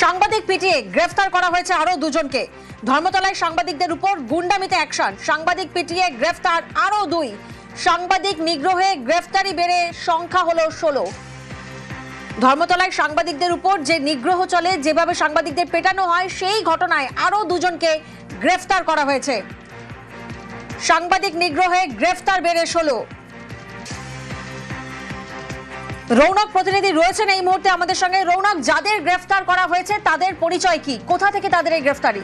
সাংবাদিক পিটিয়ে গ্রেফতার করা হয়েছে আরো দুজনকে। ধর্মতলায় সাংবাদিকদের উপর গুন্ডামিতে অ্যাকশন, সাংবাদিক পিটিয়ে গ্রেফতার আরো 2। সাংবাদিক নিগ্রহে গ্রেফতারি বেড়ে সংখ্যা হলো 16। ধর্মতলায় সাংবাদিকদের উপর যে নিগ্রহ চলে, যেভাবে সাংবাদিকদের পেটানো হয়, সেই ঘটনায় আরো দুজনকে গ্রেফতার করা হয়েছে। সাংবাদিক নিগ্রহে গ্রেফতার বেড়ে 16। রৌনক প্রতিনিধি রয়েছেন এই মুহূর্তে আমাদের সঙ্গে। রৌনক, যাদের গ্রেফতার করা হয়েছে তাদের পরিচয় কি, কোথা থেকে তাদের এই গ্রেফতারি?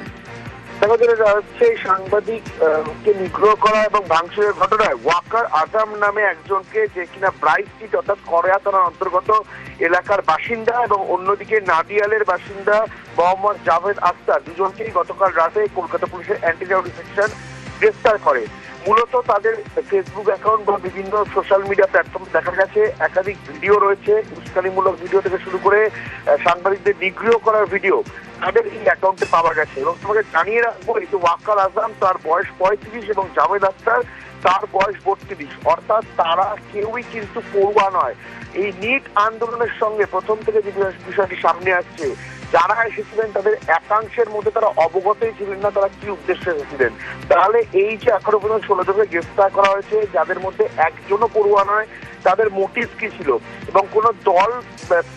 সাংবাদিককে নিগ্রহ করা এবং ভাঙচুরের ঘটনায় ওয়াকার আজম নামে একজনকে, যে কিনা ব্রাইট স্ট্রিট অর্থাৎ কড়িয়া থানার অন্তর্গত এলাকার বাসিন্দা, এবং অন্যদিকে নাদিয়ালের বাসিন্দা মোহাম্মদ জাভেদ আখতার, দুজনকেই গতকাল রাতে কলকাতা পুলিশের অ্যান্টি রাউডি সেকশন গ্রেফতার করে। মূলত তাদের ফেসবুক অ্যাকাউন্ট বা বিভিন্ন সোশ্যাল মিডিয়া প্ল্যাটফর্মে দেখা গেছে একাধিক ভিডিও রয়েছে, উস্কানিমূলক ভিডিও থেকে শুরু করে সাংবাদিকদের নিগ্রহ করার ভিডিও তাদের এই অ্যাকাউন্টে পাওয়া গেছে। এবং তোমাকে জানিয়ে রাখবো, এই যে ওয়াকার আজম, তার বয়স 35 এবং জাভেদ আখতার তার বয়স 32, অর্থাৎ তারা কেউই কিন্তু পড়ুয়া নয়। এই নিট আন্দোলনের সঙ্গে প্রথম থেকে যে বিষয়টি সামনে আসছে, যারা এসেছিলেন তাদের একাংশের মধ্যে তারা অবগতই ছিলেন না তারা কি উদ্দেশ্যে এসেছিলেন। তাহলে এই যে এখনো পর্যন্ত 16 জনকে গ্রেফতার করা হয়েছে, যাদের মধ্যে একজনও পড়ুয়া নয়, তাদের মোটিভ কি ছিল এবং কোন দল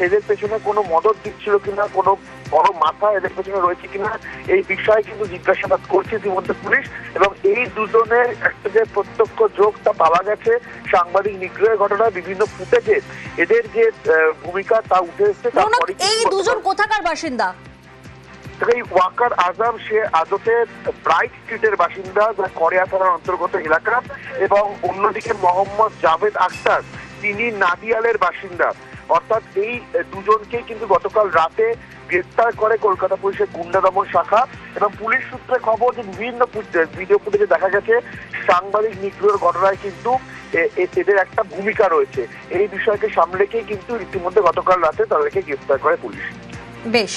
এদের পেছনে কোনো মদত দিচ্ছিল কিনা, কোনো বড় মাথা এদের পেছনে রয়েছে কিনা, এই বিষয়ে কিন্তু জিজ্ঞাসাবাদ করছে ইতিমধ্যে পুলিশ। এবং এই দুজনের একটা যে প্রত্যক্ষ যোগ তা পাওয়া গেছে সাংবাদিক নিগ্রহের ঘটনায় বিভিন্ন ফুটেজে, এদের যে ভূমিকা তা উঠে এসেছে। এই দুজন কোথাকার বাসিন্দা? এই ওয়াকার আজম, সে আদতে ব্রাইট স্ট্রিটের বাসিন্দা, যা কড়িয়া থানার অন্তর্গত এলাকা, এবং অন্যদিকে মোহাম্মদ জাভেদ আখতার, তিনি নাদিয়ালের বাসিন্দা। অর্থাৎ এই দুজনকেই কিন্তু গতকাল রাতে গ্রেফতার করে কলকাতা পুলিশের গুন্ডা দমন শাখা। এবং পুলিশ সূত্রে খবর যে বিভিন্ন ভিডিও ফুটেজে দেখা গেছে সাংবাদিক নিগ্রহের ঘটনায় কিন্তু এদের একটা ভূমিকা রয়েছে। এই বিষয়কে সামনে রেখেই কিন্তু ইতিমধ্যে গতকাল রাতে তাদেরকে গ্রেফতার করে পুলিশ। বেশ।